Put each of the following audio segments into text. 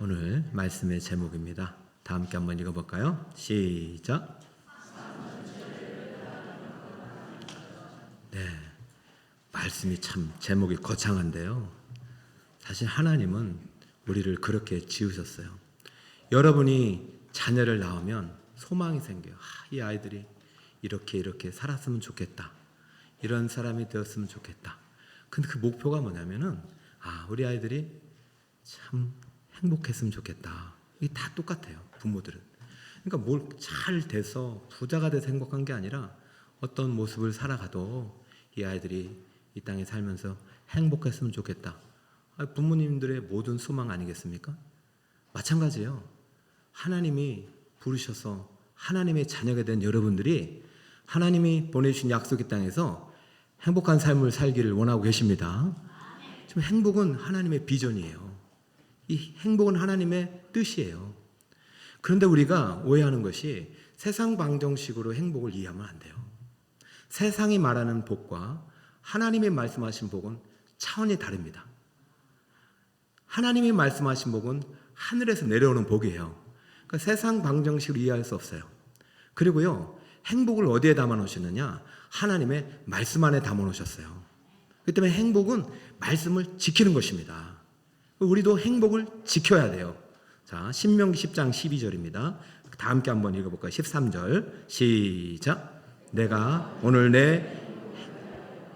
오늘 말씀의 제목입니다. 다 함께 한번 읽어볼까요? 시작. 네, 말씀이 참 제목이 거창한데요. 사실 하나님은 우리를 그렇게 지으셨어요. 여러분이 자녀를 낳으면 소망이 생겨요. 이 아이들이 이렇게 살았으면 좋겠다. 이런 사람이 되었으면 좋겠다. 근데 그 목표가 뭐냐면은 우리 아이들이 참 행복했으면 좋겠다. 이게 다 똑같아요. 부모들은. 그러니까 뭘 잘 돼서 부자가 돼서 행복한 게 아니라 어떤 모습을 살아가도 이 아이들이 이 땅에 살면서 행복했으면 좋겠다. 부모님들의 모든 소망 아니겠습니까? 마찬가지예요. 하나님이 부르셔서 하나님의 자녀가 된 여러분들이 하나님이 보내주신 약속의 땅에서 행복한 삶을 살기를 원하고 계십니다. 지금 행복은 하나님의 비전이에요. 이 행복은 하나님의 뜻이에요. 그런데 우리가 오해하는 것이 세상 방정식으로 행복을 이해하면 안 돼요. 세상이 말하는 복과 하나님이 말씀하신 복은 차원이 다릅니다. 하나님이 말씀하신 복은 하늘에서 내려오는 복이에요. 그러니까 세상 방정식으로 이해할 수 없어요. 그리고요, 행복을 어디에 담아 놓으셨느냐? 하나님의 말씀 안에 담아 놓으셨어요. 그렇기 때문에 행복은 말씀을 지키는 것입니다. 우리도 행복을 지켜야 돼요. 자, 신명기 10장 12절입니다. 다 함께 한번 읽어볼까요? 13절 시작. 내가 오늘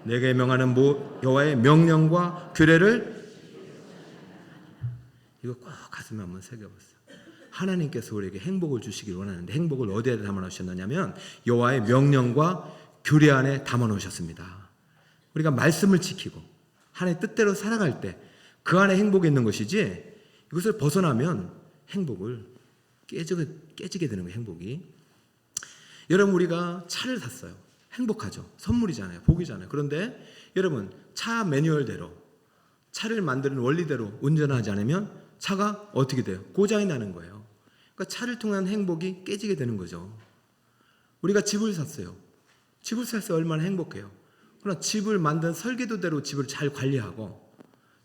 내게 명하는 여호와의 명령과 규례를 이거 꼭 가슴에 한번 새겨보세요. 하나님께서 우리에게 행복을 주시길 원하는데 행복을 어디에 담아 놓으셨느냐면 여호와의 명령과 규례 안에 담아 놓으셨습니다. 우리가 말씀을 지키고 하나님의 뜻대로 살아갈 때 그 안에 행복이 있는 것이지 이것을 벗어나면 행복을 깨지게 되는 거예요. 행복이. 여러분, 우리가 차를 샀어요. 행복하죠. 선물이잖아요. 복이잖아요. 그런데 여러분, 차 매뉴얼대로 차를 만드는 원리대로 운전하지 않으면 차가 어떻게 돼요? 고장이 나는 거예요. 그러니까 차를 통한 행복이 깨지게 되는 거죠. 우리가 집을 샀어요. 집을 샀을 때 얼마나 행복해요. 그러나 집을 만든 설계도대로 집을 잘 관리하고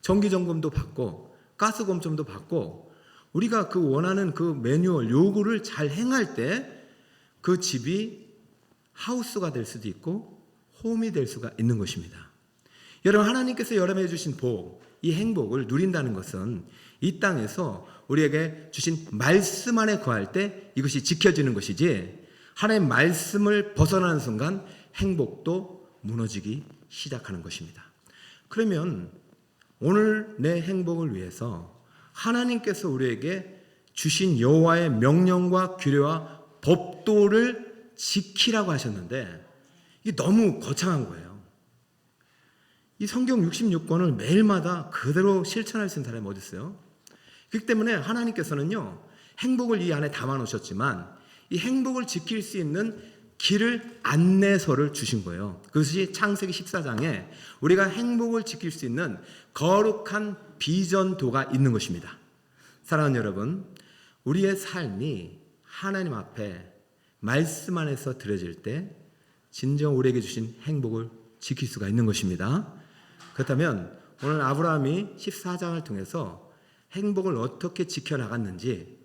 정기점검도 받고 가스검점도 받고 우리가 그 원하는 그 매뉴얼 요구를 잘 행할 때 그 집이 하우스가 될 수도 있고 홈이 될 수가 있는 것입니다. 여러분, 하나님께서 여러분에게 주신 복, 이 행복을 누린다는 것은 이 땅에서 우리에게 주신 말씀 안에 거할 때 이것이 지켜지는 것이지 하나님의 말씀을 벗어나는 순간 행복도 무너지기 시작하는 것입니다. 그러면 오늘 내 행복을 위해서 하나님께서 우리에게 주신 여호와의 명령과 규례와 법도를 지키라고 하셨는데 이게 너무 거창한 거예요. 이 성경 66권을 매일마다 그대로 실천할 수 있는 사람이 어디 있어요? 그렇기 때문에 하나님께서는요, 행복을 이 안에 담아 놓으셨지만 이 행복을 지킬 수 있는 길을 안내서를 주신 거예요. 그것이 창세기 14장에 우리가 행복을 지킬 수 있는 거룩한 비전도가 있는 것입니다. 사랑하는 여러분, 우리의 삶이 하나님 앞에 말씀 안에서 드려질 때 진정 우리에게 주신 행복을 지킬 수가 있는 것입니다. 그렇다면 오늘 아브라함이 14장을 통해서 행복을 어떻게 지켜나갔는지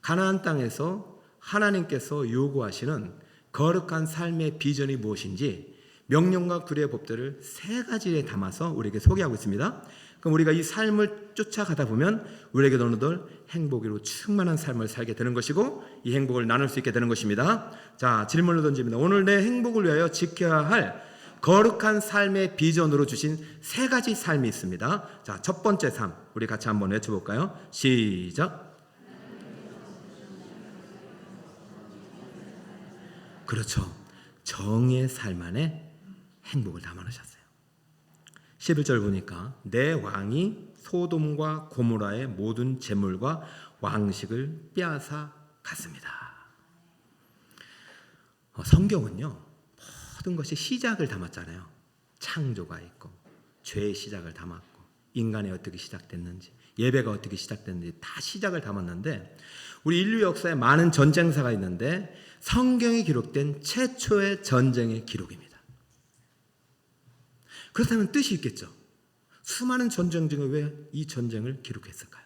가나안 땅에서 하나님께서 요구하시는 거룩한 삶의 비전이 무엇인지 명령과 규례의 법들을 3가지에 담아서 우리에게 소개하고 있습니다. 그럼 우리가 이 삶을 쫓아가다 보면 우리에게 어느덧 행복으로 충만한 삶을 살게 되는 것이고 이 행복을 나눌 수 있게 되는 것입니다. 자, 질문을 던집니다. 오늘 내 행복을 위하여 지켜야 할 거룩한 삶의 비전으로 주신 3가지 삶이 있습니다. 자, 첫 번째 삶 우리 같이 한번 외쳐볼까요? 시작. 그렇죠. 정의의 삶 안에 행복을 담아놓으셨어요. 11절 보니까 내 왕이 소돔과 고모라의 모든 재물과 왕식을 빼앗아 갔습니다. 성경은요, 모든 것이 시작을 담았잖아요. 창조가 있고 죄의 시작을 담았고 인간이 어떻게 시작됐는지 예배가 어떻게 시작됐는지 다 시작을 담았는데 우리 인류 역사에 많은 전쟁사가 있는데 성경에 기록된 최초의 전쟁의 기록입니다. 그렇다면 뜻이 있겠죠. 수많은 전쟁 중에 왜 이 전쟁을 기록했을까요?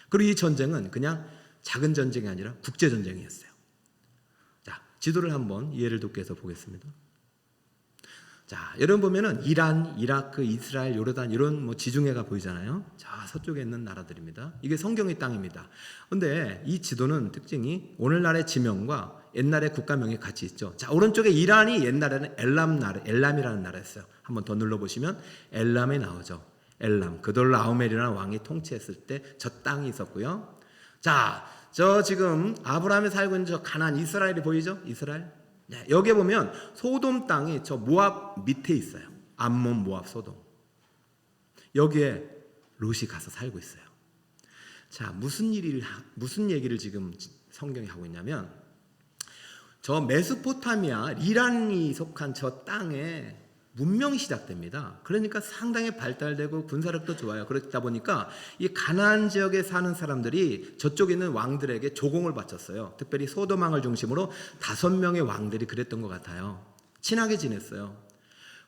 그리고 이 전쟁은 그냥 작은 전쟁이 아니라 국제 전쟁이었어요. 자, 지도를 한번 이해를 돕기 위해서 보겠습니다. 자, 여러분 보면은 이란, 이라크, 이스라엘, 요르단 이런 뭐 지중해가 보이잖아요. 자, 서쪽에 있는 나라들입니다. 이게 성경의 땅입니다. 근데 이 지도는 특징이 오늘날의 지명과 옛날의 국가명이 같이 있죠. 자, 오른쪽에 이란이 옛날에는 엘람이라는 나라였어요. 한번 더 눌러보시면 엘람이 나오죠. 엘람, 그돌라오멜이라는 왕이 통치했을 때 저 땅이 있었고요. 자, 저 지금 아브라함이 살고 있는 저 가나안 이스라엘이 보이죠? 이스라엘. 네, 여기에 보면 소돔 땅이 저 모압 밑에 있어요. 암몬, 모압, 소돔. 여기에 롯이 가서 살고 있어요. 자, 무슨 얘기를 지금 성경이 하고 있냐면 저 메소포타미아 이란이 속한 저 땅에 문명이 시작됩니다. 그러니까 상당히 발달되고 군사력도 좋아요. 그렇다 보니까 이 가나안 지역에 사는 사람들이 저쪽에 있는 왕들에게 조공을 바쳤어요. 특별히 소돔 왕을 중심으로 5명의 왕들이 그랬던 것 같아요. 친하게 지냈어요.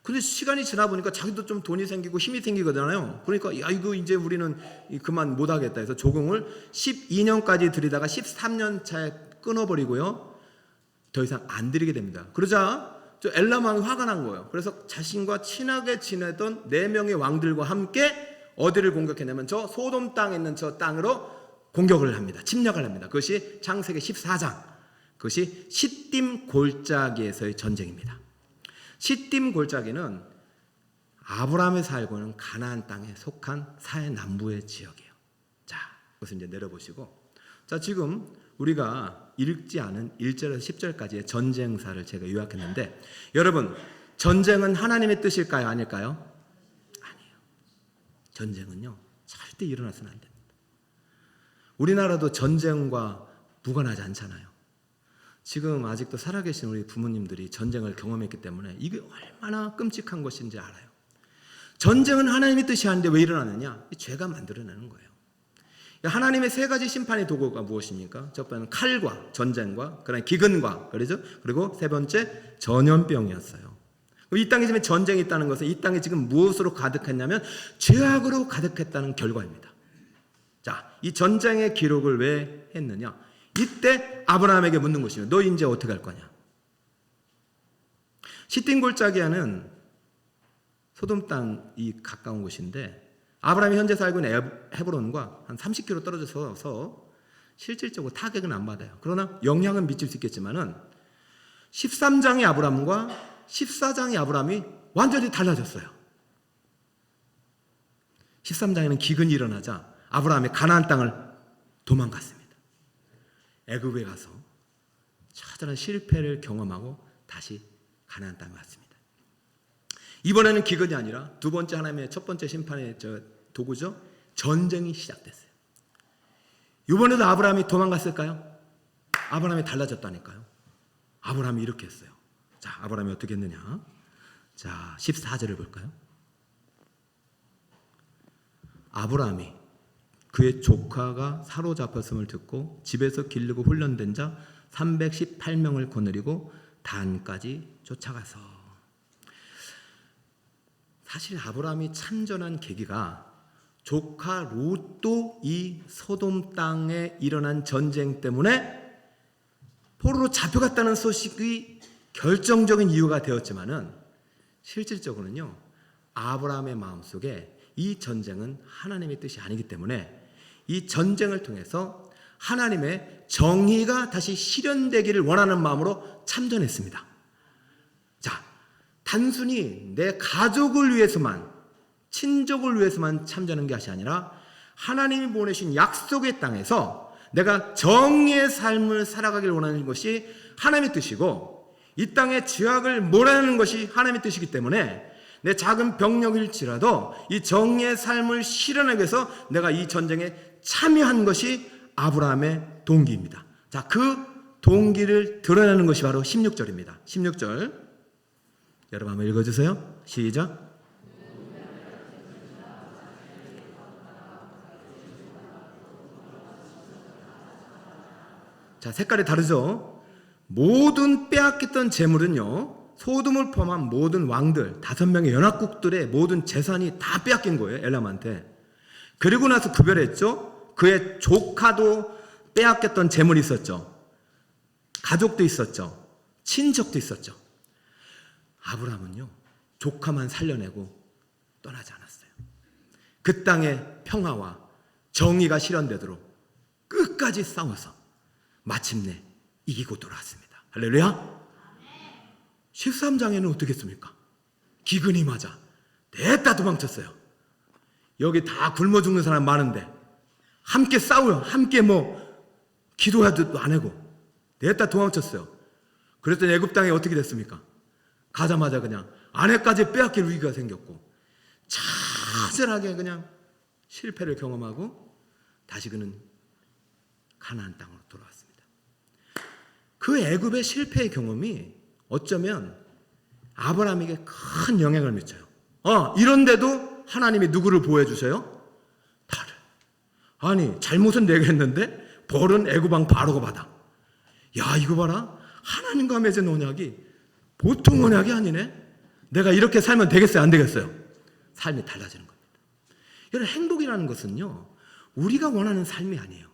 근데 시간이 지나 보니까 자기도 좀 돈이 생기고 힘이 생기거든요. 그러니까 야, 이거 이제 우리는 그만 못하겠다 해서 조공을 12년까지 들이다가 13년 차에 끊어버리고요. 더 이상 안 드리게 됩니다. 그러자 저 엘람 왕이 화가 난 거예요. 그래서 자신과 친하게 지내던 4명의 왕들과 함께 어디를 공격했냐면 저 소돔 땅에 있는 저 땅으로 공격을 합니다. 침략을 합니다. 그것이 창세기 14장, 그것이 시딤 골짜기에서의 전쟁입니다. 시딤 골짜기는 아브라함이 살고 있는 가나안 땅에 속한 사해 남부의 지역이에요. 자, 그것을 이제 내려보시고, 자, 지금 우리가 읽지 않은 1절에서 10절까지의 전쟁사를 제가 요약했는데, 여러분, 전쟁은 하나님의 뜻일까요? 아닐까요? 아니에요. 전쟁은요, 절대 일어나서는 안 됩니다. 우리나라도 전쟁과 무관하지 않잖아요. 지금 아직도 살아계신 우리 부모님들이 전쟁을 경험했기 때문에 이게 얼마나 끔찍한 것인지 알아요. 전쟁은 하나님의 뜻이 아닌데 왜 일어나느냐? 죄가 만들어내는 거예요. 하나님의 3가지 심판의 도구가 무엇입니까? 첫 번째는 칼과 전쟁과 그다음에 기근과, 그렇죠? 그리고 3번째 전염병이었어요. 이 땅에 지금 전쟁이 있다는 것은 이 땅에 지금 무엇으로 가득했냐면 죄악으로 가득했다는 결과입니다. 자, 이 전쟁의 기록을 왜 했느냐? 이때 아브라함에게 묻는 것이에요. 너 이제 어떻게 할 거냐? 시딤 골짜기에는 소돔 땅이 가까운 곳인데 아브라함이 현재 살고 있는 헤브론과 한 30km 떨어져서 실질적으로 타격은 안 받아요. 그러나 영향은 미칠 수 있겠지만은 13장의 아브라함과 14장의 아브라함이 완전히 달라졌어요. 13장에는 기근이 일어나자 아브라함이 가나안 땅을 도망갔습니다. 애굽에 가서 처절한 실패를 경험하고 다시 가나안 땅에 왔습니다. 이번에는 기근이 아니라 두 번째 하나님의 첫 번째 심판의 도구죠. 전쟁이 시작됐어요. 이번에도 아브라함이 도망갔을까요? 아브라함이 달라졌다니까요. 아브라함이 이렇게 했어요. 자, 아브라함이 어떻게 했느냐? 자, 14절을 볼까요? 아브라함이 그의 조카가 사로잡혔음을 듣고 집에서 기르고 훈련된 자 318명을 거느리고 단까지 쫓아가서, 사실 아브라함이 참전한 계기가 조카 롯도 이 소돔 땅에 일어난 전쟁 때문에 포로로 잡혀갔다는 소식이 결정적인 이유가 되었지만은 실질적으로는요, 아브라함의 마음속에 이 전쟁은 하나님의 뜻이 아니기 때문에 이 전쟁을 통해서 하나님의 정의가 다시 실현되기를 원하는 마음으로 참전했습니다. 자, 단순히 내 가족을 위해서만, 친족을 위해서만 참전한 것이 아니라 하나님이 보내신 약속의 땅에서 내가 정의의 삶을 살아가기를 원하는 것이 하나님의 뜻이고, 이 땅의 죄악을 몰아내는 것이 하나님의 뜻이기 때문에 내 작은 병력일지라도 이 정의의 삶을 실현하기 위해서 내가 이 전쟁에 참여한 것이 아브라함의 동기입니다. 자, 그 동기를 드러내는 것이 바로 16절입니다. 16절 여러분 한번 읽어주세요. 시작. 자, 색깔이 다르죠? 모든 빼앗겼던 재물은요, 소돔을 포함한 모든 왕들 5명의 연합국들의 모든 재산이 다 빼앗긴 거예요. 엘람한테. 그리고 나서 구별했죠. 그의 조카도 빼앗겼던 재물이 있었죠. 가족도 있었죠. 친척도 있었죠. 아브라함은요, 조카만 살려내고 떠나지 않았어요. 그 땅의 평화와 정의가 실현되도록 끝까지 싸워서 마침내 이기고 돌아왔습니다. 할렐루야. 13장에는 어떻게 했습니까? 기근이 맞아 냈다 도망쳤어요. 여기 다 굶어 죽는 사람 많은데 함께 싸워요. 함께 기도하도 안 하고 냈다 도망쳤어요. 그랬더니 애굽 땅에 어떻게 됐습니까? 가자마자 그냥 아내까지 빼앗길 위기가 생겼고 차절하게 그냥 실패를 경험하고 다시 그는 가나안 땅으로 돌아왔습니다. 그 애굽의 실패의 경험이 어쩌면 아브라함에게 큰 영향을 미쳐요. 이런데도 하나님이 누구를 보호해 주세요? 나를. 아니, 잘못은 내가 했는데 벌은 애굽 왕 바로가 받아. 야, 이거 봐라. 하나님과 맺은 언약이 보통 언약이 아니네. 내가 이렇게 살면 되겠어요? 안 되겠어요? 삶이 달라지는 겁니다. 여러분, 행복이라는 것은요, 우리가 원하는 삶이 아니에요.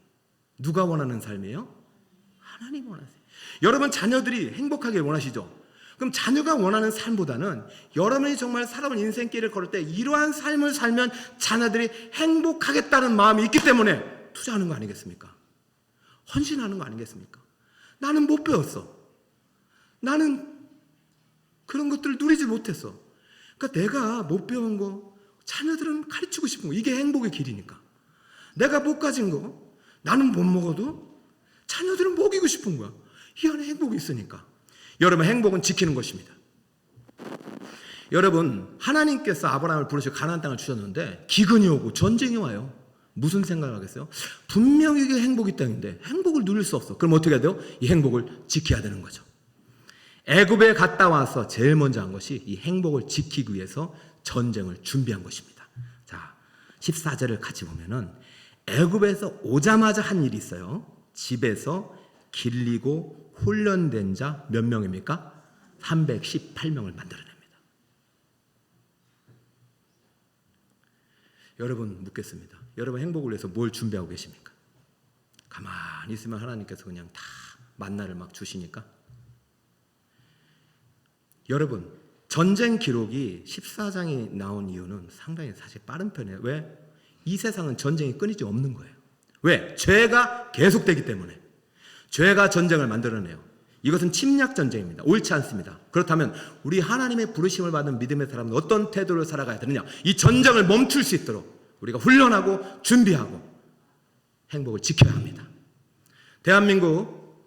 누가 원하는 삶이에요? 하나님 원하세요. 여러분, 자녀들이 행복하길 원하시죠? 그럼 자녀가 원하는 삶보다는 여러분이 정말 살아온 인생길을 걸을 때 이러한 삶을 살면 자녀들이 행복하겠다는 마음이 있기 때문에 투자하는 거 아니겠습니까? 헌신하는 거 아니겠습니까? 나는 못 배웠어. 나는 그런 것들을 누리지 못했어. 그러니까 내가 못 배운 거 자녀들은 가르치고 싶은 거, 이게 행복의 길이니까. 내가 못 가진 거 나는 못 먹어도 자녀들은 먹이고 싶은 거야. 이 안에 행복이 있으니까. 여러분, 행복은 지키는 것입니다. 여러분, 하나님께서 아브라함을 부르시고 가나안 땅을 주셨는데 기근이 오고 전쟁이 와요. 무슨 생각을 하겠어요? 분명히 이게 행복이 땅인데 행복을 누릴 수 없어. 그럼 어떻게 해야 돼요? 이 행복을 지켜야 되는 거죠. 애굽에 갔다 와서 제일 먼저 한 것이 이 행복을 지키기 위해서 전쟁을 준비한 것입니다. 자, 14절을 같이 보면은 애굽에서 오자마자 한 일이 있어요. 집에서 길리고 훈련된 자 몇 명입니까? 318명을 만들어냅니다. 여러분, 묻겠습니다. 여러분, 행복을 위해서 뭘 준비하고 계십니까? 가만히 있으면 하나님께서 그냥 다 만나를 막 주시니까. 여러분, 전쟁 기록이 14장이 나온 이유는 상당히 사실 빠른 편이에요. 왜? 이 세상은 전쟁이 끊이지 없는 거예요. 왜? 죄가 계속되기 때문에. 죄가 전쟁을 만들어내요. 이것은 침략 전쟁입니다. 옳지 않습니다. 그렇다면 우리 하나님의 부르심을 받은 믿음의 사람은 어떤 태도를 살아가야 되느냐? 이 전쟁을 멈출 수 있도록 우리가 훈련하고 준비하고 행복을 지켜야 합니다. 대한민국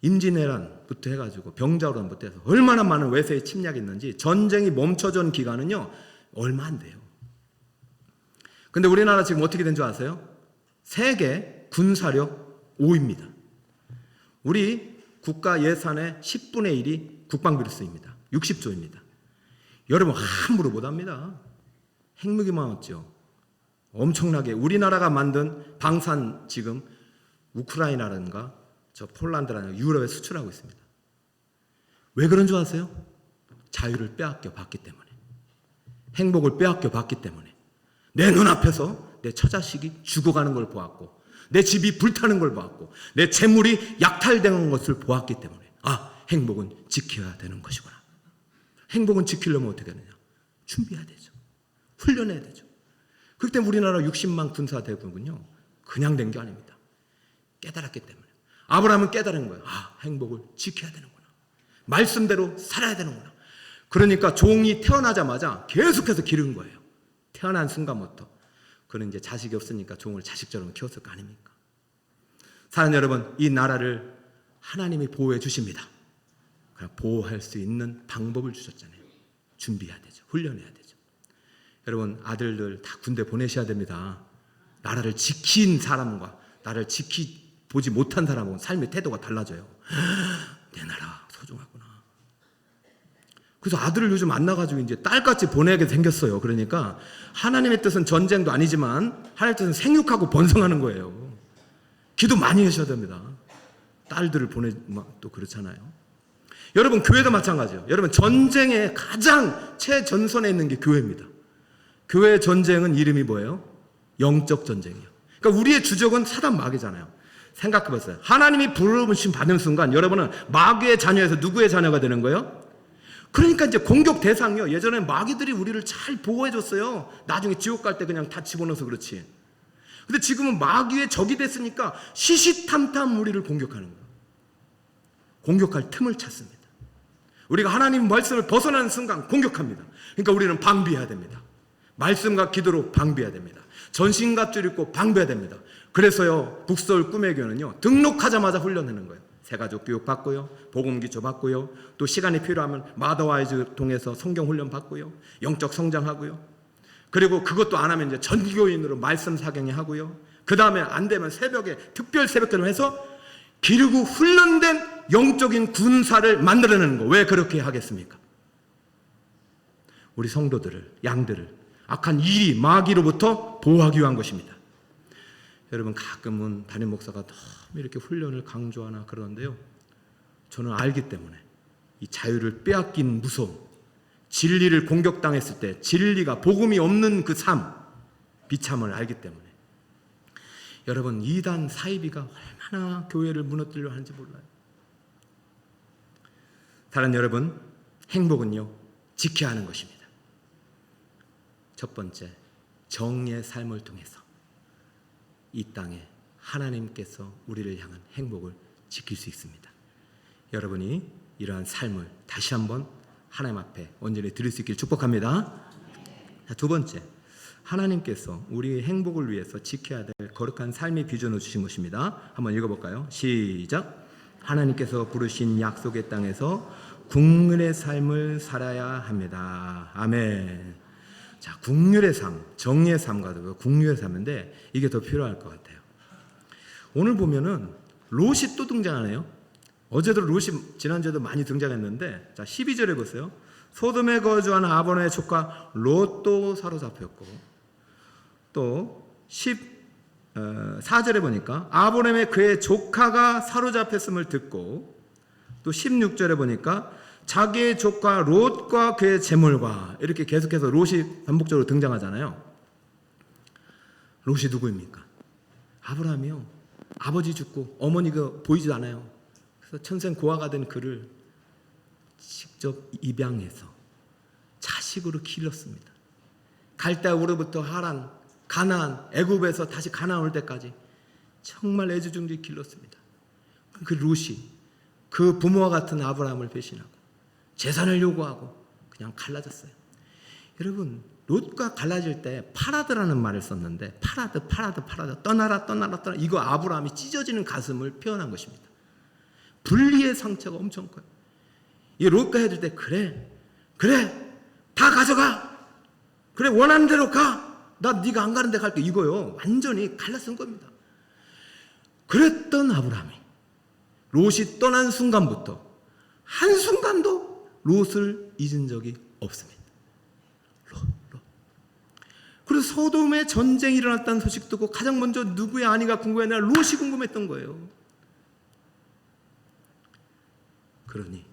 임진왜란부터 해가지고 병자호란부터 해서 얼마나 많은 외세의 침략이 있는지 전쟁이 멈춰진 기간은요 얼마 안 돼요. 근데 우리나라 지금 어떻게 된 줄 아세요? 세계 군사력 5위입니다. 우리 국가 예산의 10분의 1이 국방비로 쓰입니다. 60조입니다. 여러분, 함부로 못합니다. 핵무기 많았죠. 엄청나게 우리나라가 만든 방산 지금 우크라이나라든가 저 폴란드라든가 유럽에 수출하고 있습니다. 왜 그런 줄 아세요? 자유를 빼앗겨 봤기 때문에, 행복을 빼앗겨 봤기 때문에, 내 눈앞에서 내 처자식이 죽어가는 걸 보았고, 내 집이 불타는 걸 보았고, 내 재물이 약탈되는 것을 보았기 때문에 행복은 지켜야 되는 것이구나. 행복은 지키려면 어떻게 하느냐? 준비해야 되죠. 훈련해야 되죠. 그렇기 때문에 우리나라 60만 군사대군은요 그냥 된 게 아닙니다. 깨달았기 때문에. 아브라함은 깨달은 거예요. 행복을 지켜야 되는구나. 말씀대로 살아야 되는구나. 그러니까 종이 태어나자마자 계속해서 기른 거예요. 태어난 순간부터. 그는 이제 자식이 없으니까 종을 자식처럼 키웠을 거 아닙니까? 사랑하는 여러분, 이 나라를 하나님이 보호해 주십니다. 그냥 보호할 수 있는 방법을 주셨잖아요. 준비해야 되죠. 훈련해야 되죠. 여러분, 아들들 다 군대 보내셔야 됩니다. 나라를 지킨 사람과 나라를 지키보지 못한 사람은 삶의 태도가 달라져요. 내 나라 소중하구나. 그래서 아들을 요즘 만나가지고 이제 딸같이 보내게 생겼어요. 그러니까 하나님의 뜻은 전쟁도 아니지만 하나님의 뜻은 생육하고 번성하는 거예요. 기도 많이 하셔야 됩니다. 딸들을 또 그렇잖아요. 여러분, 교회도 마찬가지예요. 여러분, 전쟁의 가장 최전선에 있는 게 교회입니다. 교회 전쟁은 이름이 뭐예요? 영적 전쟁이에요. 그러니까 우리의 주적은 사단 마귀잖아요. 생각해보세요. 하나님이 부르심 받는 순간 여러분은 마귀의 자녀에서 누구의 자녀가 되는 거예요? 그러니까 이제 공격 대상이요. 예전에 마귀들이 우리를 잘 보호해줬어요. 나중에 지옥 갈 때 그냥 다 집어넣어서 그렇지. 근데 지금은 마귀의 적이 됐으니까 시시탐탐 우리를 공격하는 거예요. 공격할 틈을 찾습니다. 우리가 하나님 말씀을 벗어나는 순간 공격합니다. 그러니까 우리는 방비해야 됩니다. 말씀과 기도로 방비해야 됩니다. 전신갑주를 입고 방비해야 됩니다. 그래서요, 북서울 꿈의 교회는요, 등록하자마자 훈련하는 거예요. 새가족 교육 받고요, 복음 기초 받고요, 또 시간이 필요하면 마더와이즈 통해서 성경 훈련 받고요, 영적 성장하고요. 그리고 그것도 안 하면 이제 전교인으로 말씀 사경이 하고요. 그 다음에 안 되면 새벽에 특별 새벽기도를 해서 기르고 훈련된 영적인 군사를 만들어내는 거. 왜 그렇게 하겠습니까? 우리 성도들을, 양들을 악한 이리 마귀로부터 보호하기 위한 것입니다. 여러분, 가끔은 담임 목사가 너무 이렇게 훈련을 강조하나 그러는데요, 저는 알기 때문에 이 자유를 빼앗긴 무서움, 진리를 공격당했을 때 진리가 복음이 없는 그 삶, 비참을 알기 때문에 여러분, 이단 사이비가 얼마나 교회를 무너뜨리려 하는지 몰라요. 사랑하는 여러분, 행복은요, 지켜야 하는 것입니다. 첫 번째, 정의의 삶을 통해서 이 땅에 하나님께서 우리를 향한 행복을 지킬 수 있습니다. 여러분이 이러한 삶을 다시 한번 하나님 앞에 온전히 드릴 수 있기를 축복합니다. 자, 두 번째, 하나님께서 우리의 행복을 위해서 지켜야 될 거룩한 삶의 비전을 주신 것입니다. 한번 읽어볼까요? 시작. 하나님께서 부르신 약속의 땅에서 국률의 삶을 살아야 합니다. 아멘. 자, 국률의 삶, 정의의 삶과 국률의 삶인데 이게 더 필요할 것 같아요. 오늘 보면은 롯이 또 등장하네요. 어제도 롯이 지난주에도 많이 등장했는데, 자, 12절에 보세요. 소돔에 거주한 아브라함의 조카 롯도 사로잡혔고, 또 14절에 보니까 아브라함의 그의 조카가 사로잡혔음을 듣고, 또 16절에 보니까 자기의 조카 롯과 그의 재물과, 이렇게 계속해서 롯이 반복적으로 등장하잖아요. 롯이 누구입니까? 아브라함이요. 아버지 죽고 어머니가 보이지 않아요. 그래서 천생 고아가 된 그를 직접 입양해서 자식으로 길렀습니다. 갈대아우르부터 하란, 가나안, 애굽에서 다시 가나안 올 때까지 정말 애지중지 길렀습니다. 그 롯이 그 부모와 같은 아브라함을 배신하고 재산을 요구하고 그냥 갈라졌어요. 여러분, 롯과 갈라질 때 파라드라는 말을 썼는데, 파라드 떠나라 이거 아브라함이 찢어지는 가슴을 표현한 것입니다. 분리의 상처가 엄청 커요. 이 롯과 헤어질 때 그래 다 가져가, 그래 원하는 대로 가, 나 네가 안 가는 데 갈게, 이거요. 완전히 갈라쓴 겁니다. 그랬던 아브라함이 롯이 떠난 순간부터 한순간도 롯을 잊은 적이 없습니다. 롯. 그래서 소돔에 전쟁이 일어났다는 소식 듣고 가장 먼저 누구의 아내가 궁금했냐? 롯이 궁금했던 거예요. 그러니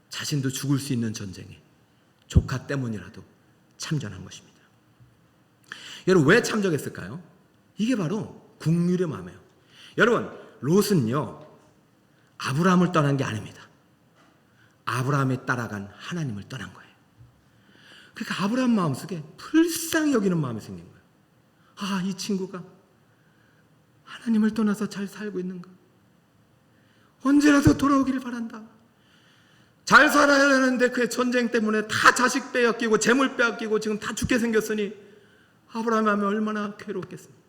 자신도 죽을 수 있는 전쟁에 조카 때문이라도 참전한 것입니다. 여러분, 왜 참전했을까요? 이게 바로 국률의 마음이에요. 여러분, 롯은요, 아브라함을 떠난 게 아닙니다. 아브라함이 따라간 하나님을 떠난 거예요. 그러니까 아브라함 마음속에 불쌍히 여기는 마음이 생긴 거예요. 아, 이 친구가 하나님을 떠나서 잘 살고 있는가? 언제라도 돌아오기를 바란다. 잘 살아야 하는데 그의 전쟁 때문에 다 자식 빼앗기고 재물 빼앗기고 지금 다 죽게 생겼으니 아브라함의 마음이 얼마나 괴롭겠습니까?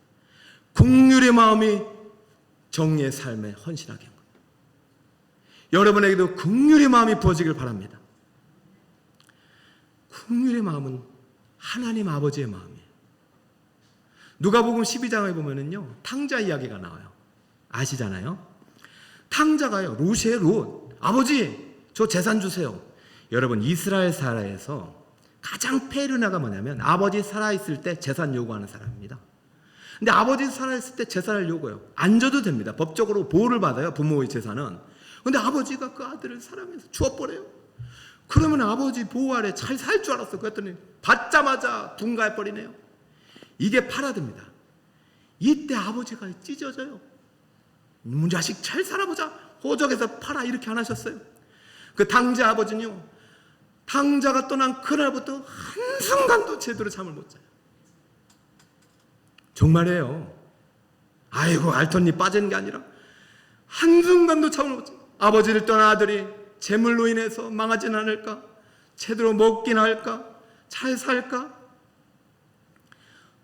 국률의 마음이 정의의 삶에 헌신하게 한 겁니다. 여러분에게도 국률의 마음이 부어지길 바랍니다. 국률의 마음은 하나님 아버지의 마음이에요. 누가복음 12장에 보면은요, 탕자 이야기가 나와요. 아시잖아요? 탕자가요, 롯이에요, 롯. 아버지, 저 재산 주세요. 여러분, 이스라엘 사회에서 가장 페르나가 뭐냐면 아버지 살아있을 때 재산 요구하는 사람입니다. 근데 아버지 살아있을 때 재산을 요구해요. 안 줘도 됩니다. 법적으로 보호를 받아요, 부모의 재산은. 근데 아버지가 그 아들을 사랑해서 주어버려요. 그러면 아버지 보호 아래 잘 살 줄 알았어. 그랬더니 받자마자 둔가해버리네요. 이게 파라드입니다. 이때 아버지가 찢어져요. 이 자식 잘 살아보자. 호적에서 팔아 이렇게 안 하셨어요. 그 당자 아버지는요, 당자가 떠난 그날부터 한순간도 제대로 잠을 못 자요. 정말이에요. 아이고 알턴니 빠진 게 아니라 한순간도 잠을 못 자요. 아버지를 떠난 아들이 재물로 인해서 망하진 않을까? 제대로 먹긴 할까? 잘 살까?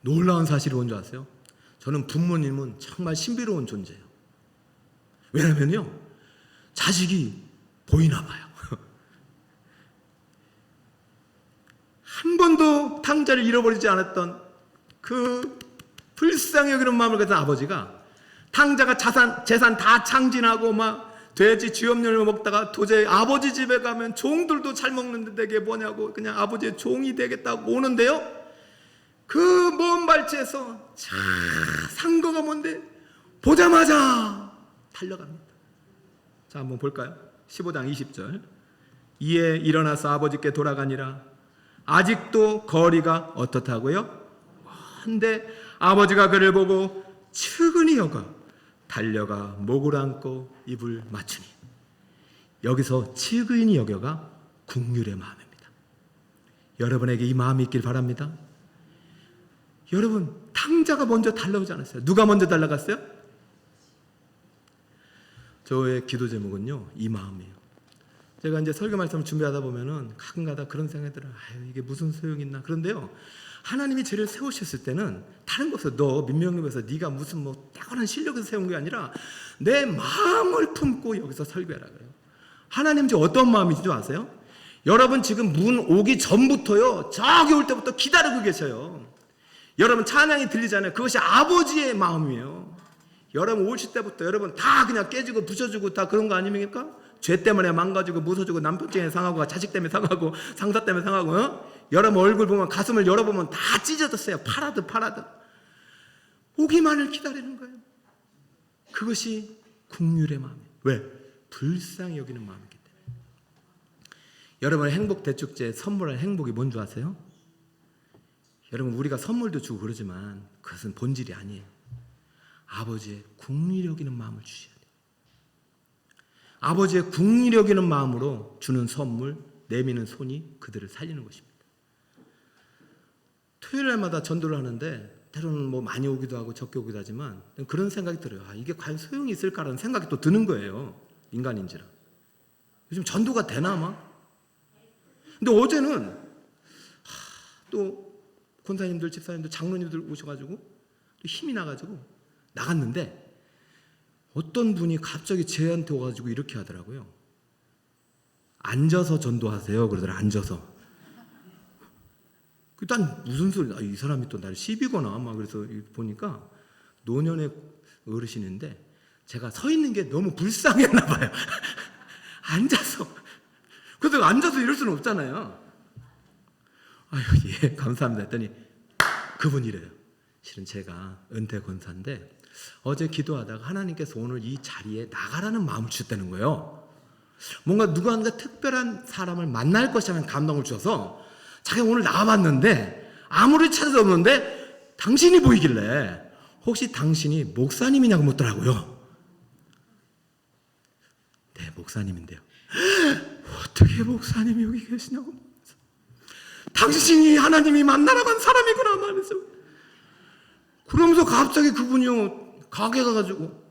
놀라운 사실이 뭔지 아세요? 저는 부모님은 정말 신비로운 존재예요. 왜냐면요, 자식이 보이나 봐요. 한 번도 당자를 잃어버리지 않았던 그 불쌍히 여기는 마음을 가진 아버지가 당자가 재산 다 창진하고 막 돼지 쥐염료를 먹다가 도저히 아버지 집에 가면 종들도 잘 먹는데 내게 뭐냐고 그냥 아버지의 종이 되겠다고 오는데요, 그 먼 발치에서 산 거가 뭔데 보자마자 달려갑니다. 자, 한번 볼까요? 15장 20절. 이에 일어나서 아버지께 돌아가니라. 아직도 거리가 어떻다고요? 한데 아버지가 그를 보고 측은히 여겨 달려가 목을 안고 입을 맞추니. 여기서 측은히 여겨가 긍휼의 마음입니다. 여러분에게 이 마음이 있길 바랍니다. 여러분, 탕자가 먼저 달려오지 않았어요. 누가 먼저 달려갔어요? 저의 기도 제목은요, 이 마음이에요. 제가 이제 설교 말씀을 준비하다 보면은 가끔가다 그런 생각이 들어요. 아유, 이게 무슨 소용이 있나. 그런데요, 하나님이 저를 세우셨을 때는 다른 것에서 너 민명림에서 네가 무슨 뭐 뛰어난 실력에서 세운 게 아니라 내 마음을 품고 여기서 설교하라 그래요. 하나님 지금 어떤 마음인지 아세요? 여러분 지금 문 오기 전부터요, 저기 올 때부터 기다리고 계셔요. 여러분 찬양이 들리잖아요. 그것이 아버지의 마음이에요. 여러분 오실 때부터 여러분 다 그냥 깨지고 부셔지고 다 그런 거 아닙니까? 죄 때문에 망가지고 무서지고 남편 때문에 상하고 자식 때문에 상하고 상사 때문에 상하고, 여러분 얼굴 보면 가슴을 열어보면 다 찢어졌어요. 팔아도 오기만을 기다리는 거예요. 그것이 긍휼의 마음이에요. 왜? 불쌍히 여기는 마음이기 때문에. 여러분 행복 대축제 선물할 행복이 뭔지 아세요? 여러분 우리가 선물도 주고 그러지만 그것은 본질이 아니에요. 아버지의 긍휼히 여기는 마음을 주셔야 돼요. 아버지의 긍휼히 여기는 마음으로 주는 선물, 내미는 손이 그들을 살리는 것입니다. 토요일마다 전도를 하는데 때로는 뭐 많이 오기도 하고 적게 오기도 하지만 그런 생각이 들어요. 아, 이게 과연 소용이 있을까라는 생각이 또 드는 거예요. 인간인지라. 요즘 전도가 되나 아마? 근데 어제는 또 권사님들, 집사님들, 장로님들 오셔가지고 또 힘이 나가지고 나갔는데 어떤 분이 갑자기 저한테 와가지고 이렇게 하더라고요. 앉아서 전도하세요. 그러더라. 앉아서. 난 무슨 소리? 이 사람이 또 나를 시비거나 막 그래서 보니까 노년의 어르신인데 제가 서 있는 게 너무 불쌍했나 봐요. 앉아서. 그래서 앉아서 이럴 수는 없잖아요. 아유, 예, 감사합니다 했더니 그분이래요. 실은 제가 은퇴 권사인데 어제 기도하다가 하나님께서 오늘 이 자리에 나가라는 마음을 주셨다는 거예요. 뭔가 누구한가 특별한 사람을 만날 것이라는 감동을 주셔서 자기가 오늘 나와봤는데 아무리 찾아도 없는데 당신이 보이길래 혹시 당신이 목사님이냐고 묻더라고요. 네, 목사님인데요. 어떻게 목사님이 여기 계시냐고. 당신이 하나님이 만나러 간 사람이구나 말면서. 그러면서 갑자기 그분이요 가게 가가지고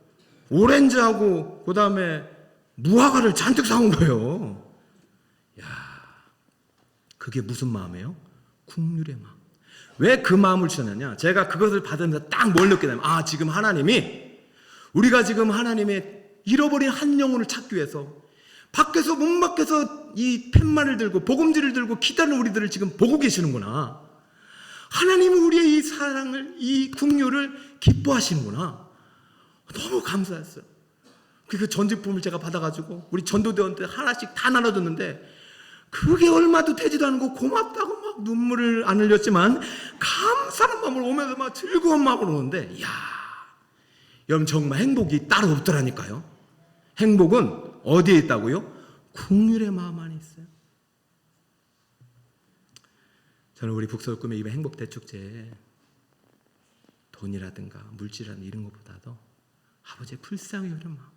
오렌지하고 그 다음에 무화과를 잔뜩 사온 거예요. 야, 그게 무슨 마음이에요? 긍휼의 마음. 왜 그 마음을 주셨느냐? 제가 그것을 받으면서 딱 뭘 느끼냐면, 아, 지금 하나님이 우리가 지금 하나님의 잃어버린 한 영혼을 찾기 위해서 밖에서 문 밖에서 이 팻말을 들고 복음지를 들고 기다리는 우리들을 지금 보고 계시는구나. 하나님은 우리의 이 사랑을, 이 긍휼을 기뻐하시는구나. 너무 감사했어요. 그 전직품을 제가 받아가지고 우리 전도대원들 하나씩 다 나눠줬는데 그게 얼마도 되지도 않고 고맙다고 막 눈물을 안 흘렸지만 감사한 마음으로 오면서 막 즐거운 마음으로 오는데, 이야, 여러분 정말 행복이 따로 없더라니까요. 행복은 어디에 있다고요? 긍휼의 마음 안에 있어요. 저는 우리 북서울꿈의 이번 행복 대축제에 돈이라든가 물질이라든가 이런 것보다도 아버지의 불쌍히 여린 마음,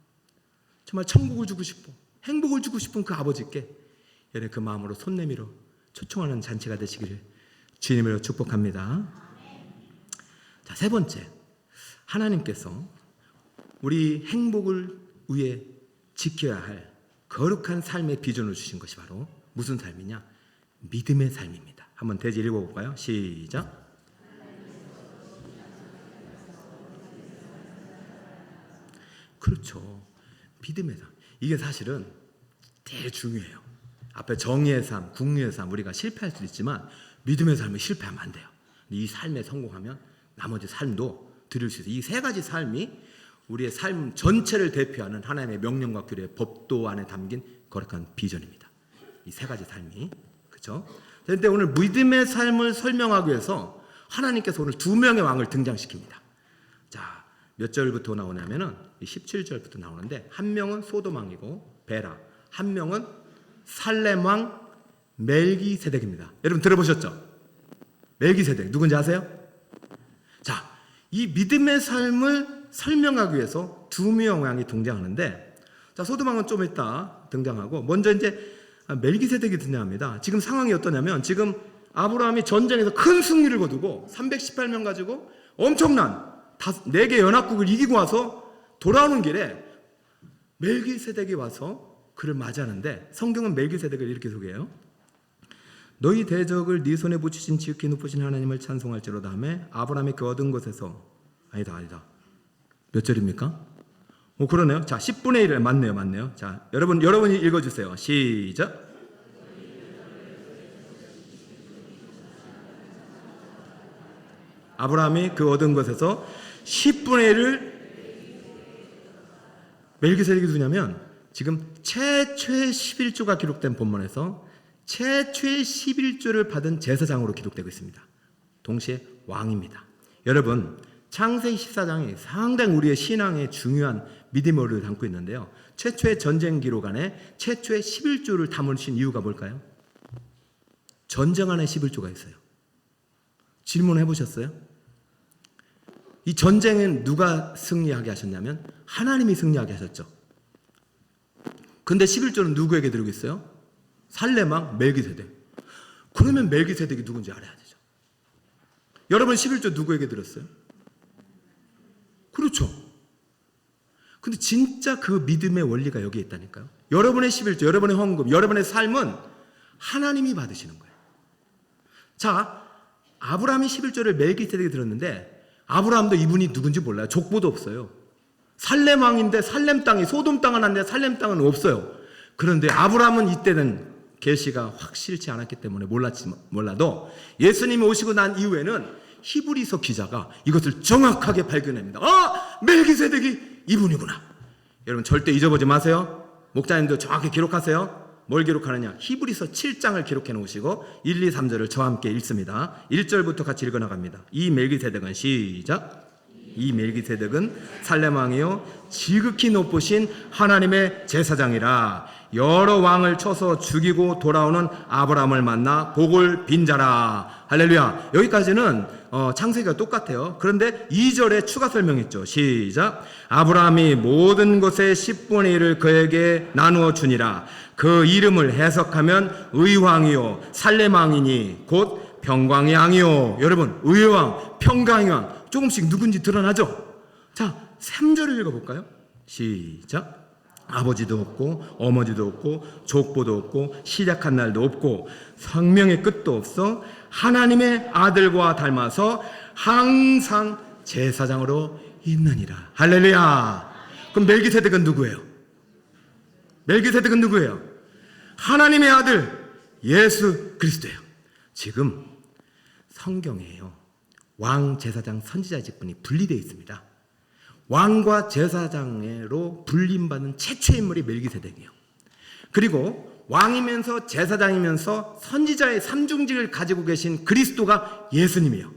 정말 천국을 주고 싶고 행복을 주고 싶은 그 아버지께 여러분 그 마음으로 손 내밀어 초청하는 잔치가 되시기를 주님으로 축복합니다. 자, 세 번째, 하나님께서 우리 행복을 위해 지켜야 할 거룩한 삶의 비전을 주신 것이 바로 무슨 삶이냐? 믿음의 삶입니다. 한번 대지 읽어볼까요? 시작. 그렇죠. 믿음의 삶. 이게 사실은 되게 중요해요. 앞에 정의의 삶, 궁리의 삶 우리가 실패할 수도 있지만 믿음의 삶에 실패하면 안 돼요. 이 삶에 성공하면 나머지 삶도 드릴 수 있어요. 이 세 가지 삶이 우리의 삶 전체를 대표하는 하나님의 명령과 규례, 법도 안에 담긴 거룩한 비전입니다. 이 세 가지 삶이. 그렇죠? 그런데 오늘 믿음의 삶을 설명하기 위해서 하나님께서 오늘 두 명의 왕을 등장시킵니다. 자, 몇 절부터 나오냐면은 17절부터 나오는데 한 명은 소돔 왕이고 베라, 한 명은 살렘 왕 멜기세덱입니다. 여러분 들어보셨죠? 멜기세덱 누군지 아세요? 자, 이 믿음의 삶을 설명하기 위해서 두 명의 왕이 등장하는데, 자, 소돔 왕은 좀 이따 등장하고 먼저 이제 멜기세덱이 등장합니다. 지금 상황이 어떠냐면 지금 아브라함이 전쟁에서 큰 승리를 거두고 318명 가지고 엄청난 4개 연합국을 이기고 와서 돌아오는 길에 멜기세덱이 와서 그를 맞이하는데 성경은 멜기세덱을 이렇게 소개해요. 너희 대적을 네 손에 붙이신 지극히 높으신 하나님을 찬송할지로다 하며 아브라함이 그 얻은 것에서 아니다. 몇 절입니까? 그러네요. 자, 10분의 1 맞네요. 자, 여러분이 읽어주세요. 시작. 아브라함이 그 얻은 것에서 10분의 1을 멜기세덱이 누구냐면 지금 최초의 11조가 기록된 본문에서 최초의 11조를 받은 제사장으로 기록되고 있습니다. 동시에 왕입니다. 여러분, 창세기 14장이 상당히 우리의 신앙의 중요한 믿음의 어를 담고 있는데요. 최초의 전쟁 기록 안에 최초의 11조를 담으신 이유가 뭘까요? 전쟁 안에 11조가 있어요. 질문해 보셨어요? 이 전쟁은 누가 승리하게 하셨냐면 하나님이 승리하게 하셨죠. 근데 11조는 누구에게 드리고 있어요? 살렘 왕 멜기세덱. 그러면 멜기세덱이 누군지 알아야 되죠. 여러분 11조 누구에게 드렸어요? 그렇죠. 근데 진짜 그 믿음의 원리가 여기에 있다니까요. 여러분의 11조, 여러분의 헌금, 여러분의 삶은 하나님이 받으시는 거예요. 자, 아브라함이 11조를 멜기세덱이 들었는데 아브라함도 이분이 누군지 몰라요. 족보도 없어요. 살렘 왕인데 살렘 땅이 소돔 땅은 한데 살렘 땅은 없어요. 그런데 아브라함은 이때는 계시가 확실치 않았기 때문에 몰라도 예수님이 오시고 난 이후에는 히브리서 기자가 이것을 정확하게 발견합니다. 멜기세덱이 이분이구나. 여러분 절대 잊어보지 마세요. 목자님도 정확히 기록하세요. 뭘 기록하느냐? 히브리서 7장을 기록해 놓으시고 1, 2, 3절을 저와 함께 읽습니다. 1절부터 같이 읽어나갑니다. 이 멜기세덱은 시작. 이 멜기세덱은 살렘 왕이요 지극히 높으신 하나님의 제사장이라 여러 왕을 쳐서 죽이고 돌아오는 아브라함을 만나 복을 빈 자라. 할렐루야. 여기까지는 창세기가 똑같아요. 그런데 2절에 추가 설명했죠. 시작. 아브라함이 모든 것의 10분의 1을 그에게 나누어 주니라. 그 이름을 해석하면 의왕이요 살렘 왕이니 곧 평강의 왕이요. 여러분, 의왕, 평강의 왕 조금씩 누군지 드러나죠? 자, 3절을 읽어볼까요? 시작. 아버지도 없고 어머니도 없고 족보도 없고 시작한 날도 없고 성명의 끝도 없어 하나님의 아들과 닮아서 항상 제사장으로 있느니라. 할렐루야. 그럼 멜기세덱은 누구예요? 멜기세덱은 누구예요? 하나님의 아들 예수 그리스도예요. 지금 성경에요 왕, 제사장, 선지자 직분이 분리되어 있습니다. 왕과 제사장으로 불림받은 최초의 인물이 멜기세덱이에요. 그리고 왕이면서 제사장이면서 선지자의 삼중직을 가지고 계신 그리스도가 예수님이에요.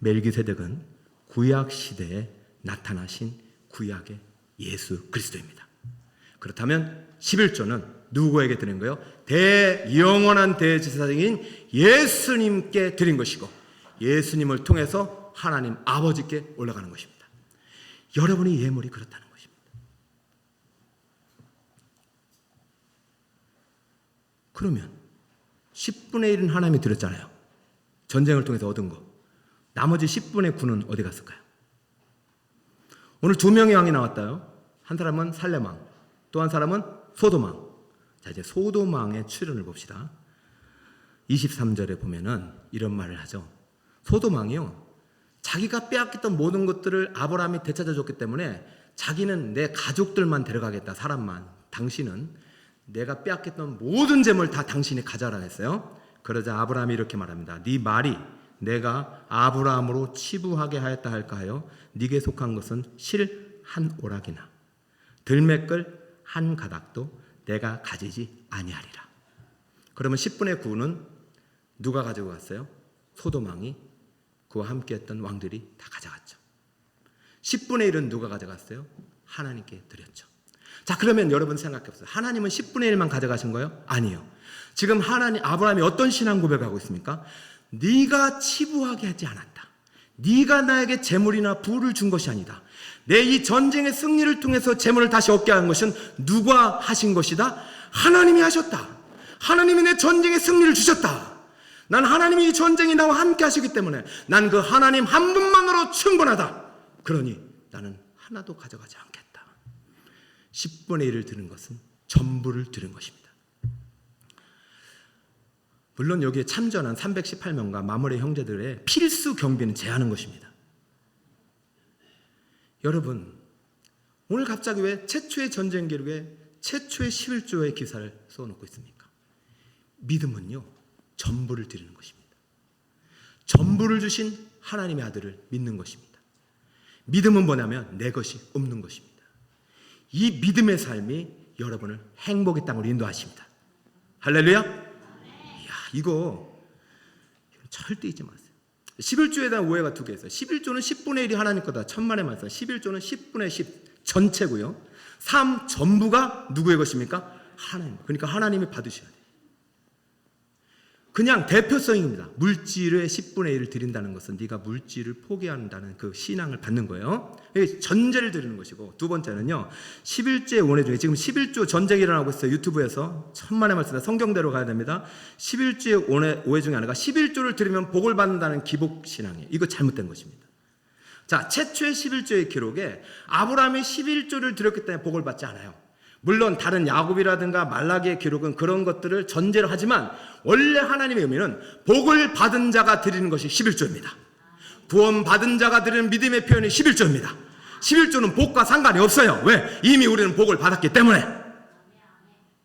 멜기세덱은 구약 시대에 나타나신 구약의 예수 그리스도입니다. 그렇다면 11조는 누구에게 드린 거예요? 대영원한 대제사장인 예수님께 드린 것이고 예수님을 통해서 하나님 아버지께 올라가는 것입니다. 여러분의 예물이 그렇다는 것입니다. 그러면 10분의 1은 하나님이 드렸잖아요. 전쟁을 통해서 얻은 거. 나머지 10분의 9는 어디 갔을까요? 오늘 두 명의 왕이 나왔다요. 한 사람은 살렘왕, 또 한 사람은 소돔왕. 자, 이제 소돔왕의 출현을 봅시다. 23절에 보면은 이런 말을 하죠. 소돔왕이요, 자기가 빼앗겼던 모든 것들을 아브라함이 되찾아 줬기 때문에 자기는 내 가족들만 데려가겠다, 사람만. 당신은 내가 빼앗겼던 모든 재물 다 당신이 가져라 했어요. 그러자 아브라함이 이렇게 말합니다. 네 말이 내가 아브라함으로 치부하게 하였다 할까 하여 네게 속한 것은 실 한 오락이나 들매끌 한 가닥도 내가 가지지 아니하리라. 그러면 10분의 9는 누가 가지고 갔어요? 소돔왕이 그와 함께했던 왕들이 다 가져갔죠. 10분의 1은 누가 가져갔어요? 하나님께 드렸죠. 자, 그러면 여러분 생각해 보세요. 하나님은 10분의 1만 가져가신 거예요? 아니요. 지금 하나님, 아브라함이 어떤 신앙 고백하고 있습니까? 네가 치부하게 하지 않았다. 네가 나에게 재물이나 부를 준 것이 아니다. 내 이 전쟁의 승리를 통해서 재물을 다시 얻게 한 것은 누가 하신 것이다? 하나님이 하셨다. 하나님이 내 전쟁의 승리를 주셨다. 난 하나님이 이 전쟁이 나와 함께 하시기 때문에 난 그 하나님 한 분만으로 충분하다. 그러니 나는 하나도 가져가지 않겠다. 10분의 1을 드는 것은 전부를 드는 것입니다. 물론 여기에 참전한 318명과 마므레 형제들의 필수 경비는 제하는 것입니다. 여러분, 오늘 갑자기 왜 최초의 전쟁 기록에 최초의 11조의 기사를 써놓고 있습니까? 믿음은요, 전부를 드리는 것입니다. 전부를 주신 하나님의 아들을 믿는 것입니다. 믿음은 뭐냐면 내 것이 없는 것입니다. 이 믿음의 삶이 여러분을 행복의 땅으로 인도하십니다. 할렐루야! 이야, 이거 절대 잊지 마세요. 11조에 대한 오해가 두 개 있어요. 11조는 10분의 1이 하나님 거다. 천만의 말씀. 11조는 10분의 10 전체고요. 3 전부가 누구의 것입니까? 하나님. 그러니까 하나님이 받으셔야 돼요. 그냥 대표성입니다. 물질의 10분의 1을 드린다는 것은 네가 물질을 포기한다는 그 신앙을 받는 거예요. 전제를 드리는 것이고, 두 번째는요, 11조의 원회 중에 지금 11조 전쟁이 일어나고 있어요. 유튜브에서 천만의 말씀, 성경대로 가야 됩니다. 11조의 오해 중에 하나가 11조를 드리면 복을 받는다는 기복 신앙이에요. 이거 잘못된 것입니다. 자, 최초의 11조의 기록에 아브라함이 11조를 드렸기 때문에 복을 받지 않아요. 물론 다른 야곱이라든가 말라기의 기록은 그런 것들을 전제로 하지만 원래 하나님의 의미는 복을 받은 자가 드리는 것이 11조입니다. 구원 받은 자가 드리는 믿음의 표현이 11조입니다. 11조는 복과 상관이 없어요. 왜? 이미 우리는 복을 받았기 때문에,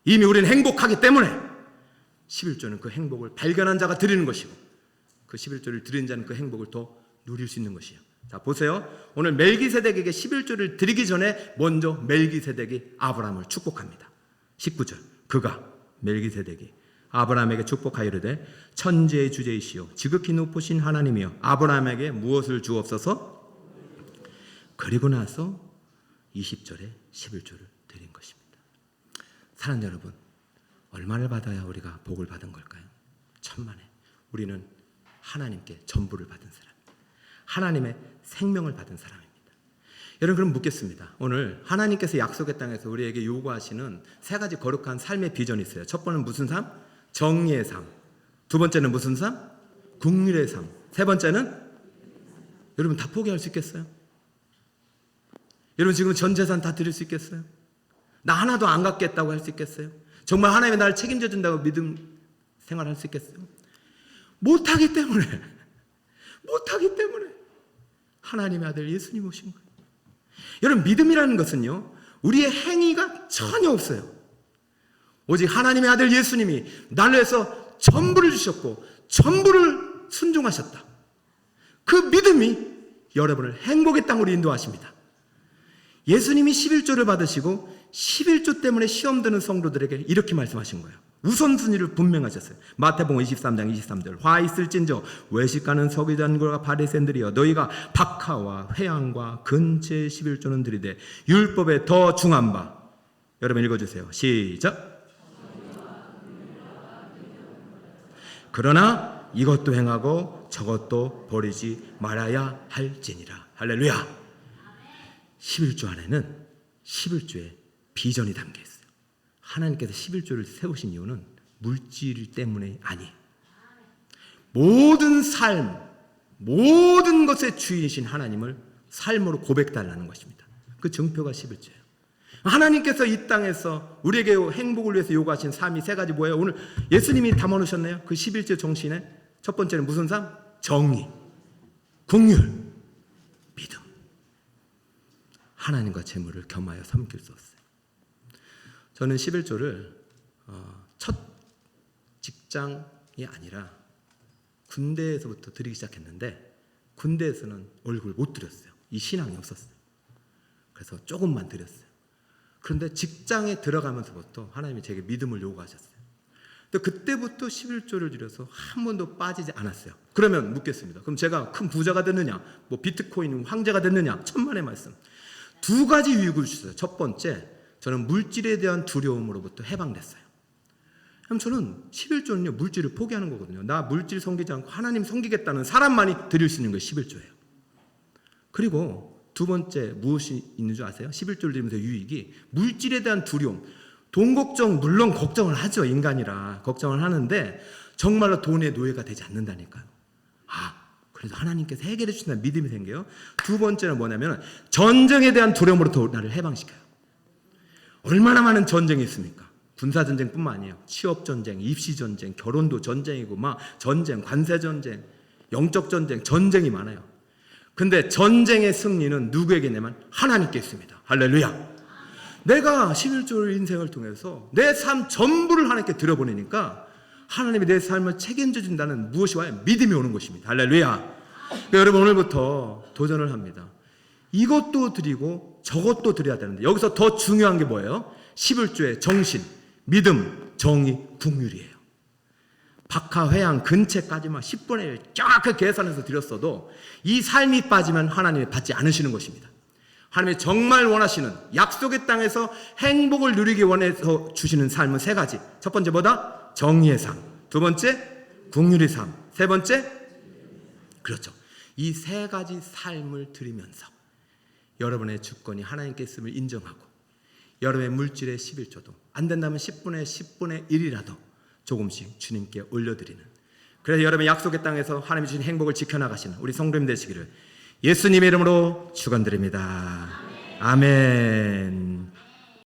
이미 우리는 행복하기 때문에 11조는 그 행복을 발견한 자가 드리는 것이고, 그 11조를 드린 자는 그 행복을 더 누릴 수 있는 것이에요. 자, 보세요. 오늘 멜기세덱에게 11조를 드리기 전에 먼저 멜기세덱이 아브라함을 축복합니다. 19절. 그가 멜기세덱이 아브라함에게 축복하여 이르되 천지의 주제이시오 지극히 높으신 하나님이여 아브라함에게 무엇을 주옵소서. 그리고 나서 20절에 11조를 드린 것입니다. 사랑하는 여러분, 얼마를 받아야 우리가 복을 받은 걸까요? 천만에. 우리는 하나님께 전부를 받은 사람, 하나님의 생명을 받은 사람입니다. 여러분, 그럼 묻겠습니다. 오늘 하나님께서 약속의 땅에서 우리에게 요구하시는 세 가지 거룩한 삶의 비전이 있어요. 첫 번째는 무슨 삶? 정의의 삶. 두 번째는 무슨 삶? 긍휼의 삶. 세 번째는, 여러분 다 포기할 수 있겠어요? 여러분 지금 전 재산 다 드릴 수 있겠어요? 나 하나도 안 갖겠다고 할 수 있겠어요? 정말 하나님이 나를 책임져 준다고 믿음 생활할 수 있겠어요? 못하기 때문에 하나님의 아들 예수님 오신 거예요. 여러분, 믿음이라는 것은요, 우리의 행위가 전혀 없어요. 오직 하나님의 아들 예수님이 나를 위해서 전부를 주셨고 전부를 순종하셨다. 그 믿음이 여러분을 행복의 땅으로 인도하십니다. 예수님이 11조를 받으시고 11조 때문에 시험 드는 성도들에게 이렇게 말씀하신 거예요. 우선순위를 분명하셨어요. 마태복음 23장 23절. 화 있을진저 외식가는 서기관들과 바리새인들이여 너희가 박하와 회향과 근체 11조는 드리되 율법에 더 중한 바. 여러분 읽어주세요. 시작. 그러나 이것도 행하고 저것도 버리지 말아야 할지니라. 할렐루야. 11조 안에는 11조의 비전이 담겨 있어요. 하나님께서 11조를 세우신 이유는 물질 때문에 아니에요. 모든 삶, 모든 것의 주인이신 하나님을 삶으로 고백달라는 것입니다. 그 증표가 11조예요. 하나님께서 이 땅에서 우리에게 행복을 위해서 요구하신 삶이 세 가지 뭐예요? 오늘 예수님이 담아놓으셨네요. 그 11조 정신에 첫 번째는 무슨 삶? 정의, 긍휼, 믿음. 하나님과 재물을 겸하여 섬길 수 없어요. 저는 11조를 첫 직장이 아니라 군대에서부터 드리기 시작했는데 군대에서는 얼굴 못 드렸어요. 이 신앙이 없었어요. 그래서 조금만 드렸어요. 그런데 직장에 들어가면서부터 하나님이 제게 믿음을 요구하셨어요. 근데 그때부터 11조를 드려서 한 번도 빠지지 않았어요. 그러면 묻겠습니다. 그럼 제가 큰 부자가 됐느냐? 뭐 비트코인 황제가 됐느냐? 천만의 말씀. 두 가지 유익을 주셨어요. 첫 번째, 저는 물질에 대한 두려움으로부터 해방됐어요. 그럼 저는 11조는요, 물질을 포기하는 거거든요. 나 물질 섬기지 않고 하나님 섬기겠다는 사람만이 드릴 수 있는 게 11조예요. 그리고 두 번째 무엇이 있는 줄 아세요? 11조를 드리면서 유익이 물질에 대한 두려움. 돈 걱정, 물론 걱정을 하죠. 인간이라 걱정을 하는데 정말로 돈의 노예가 되지 않는다니까요. 그래서 하나님께서 해결해 주신다는 믿음이 생겨요. 두 번째는 뭐냐면 전쟁에 대한 두려움으로부터 나를 해방시켜요. 얼마나 많은 전쟁이 있습니까? 군사전쟁뿐만 아니에요. 취업전쟁, 입시전쟁, 결혼도 전쟁이고 막 전쟁, 관세전쟁, 영적 전쟁, 전쟁이 많아요. 근데 전쟁의 승리는 누구에게냐면 하나님께 있습니다. 할렐루야. 내가 11조를 인생을 통해서 내 삶 전부를 하나님께 드려보내니까 하나님이 내 삶을 책임져 준다는 무엇이 와요? 믿음이 오는 것입니다. 할렐루야. 그러니까 여러분 오늘부터 도전을 합니다. 이것도 드리고 저것도 드려야 되는데 여기서 더 중요한 게 뭐예요? 11조의 정신, 믿음, 정의, 긍휼이에요. 박하, 회양, 근체까지만 10분의 1 정확하게 계산해서 드렸어도 이 삶이 빠지면 하나님이 받지 않으시는 것입니다. 하나님이 정말 원하시는 약속의 땅에서 행복을 누리기 원해서 주시는 삶은 세 가지. 첫 번째 뭐다? 정의의 삶. 두 번째 긍휼의 삶. 세 번째 그렇죠. 이 세 가지 삶을 드리면서 여러분의 주권이 하나님께 있음을 인정하고 여러분의 물질의 11조도 안 된다면 10분의 1이라도 조금씩 주님께 올려드리는, 그래서 여러분의 약속의 땅에서 하나님이 주신 행복을 지켜나가시는 우리 성도님 되시기를 예수님의 이름으로 축원드립니다. 아멘.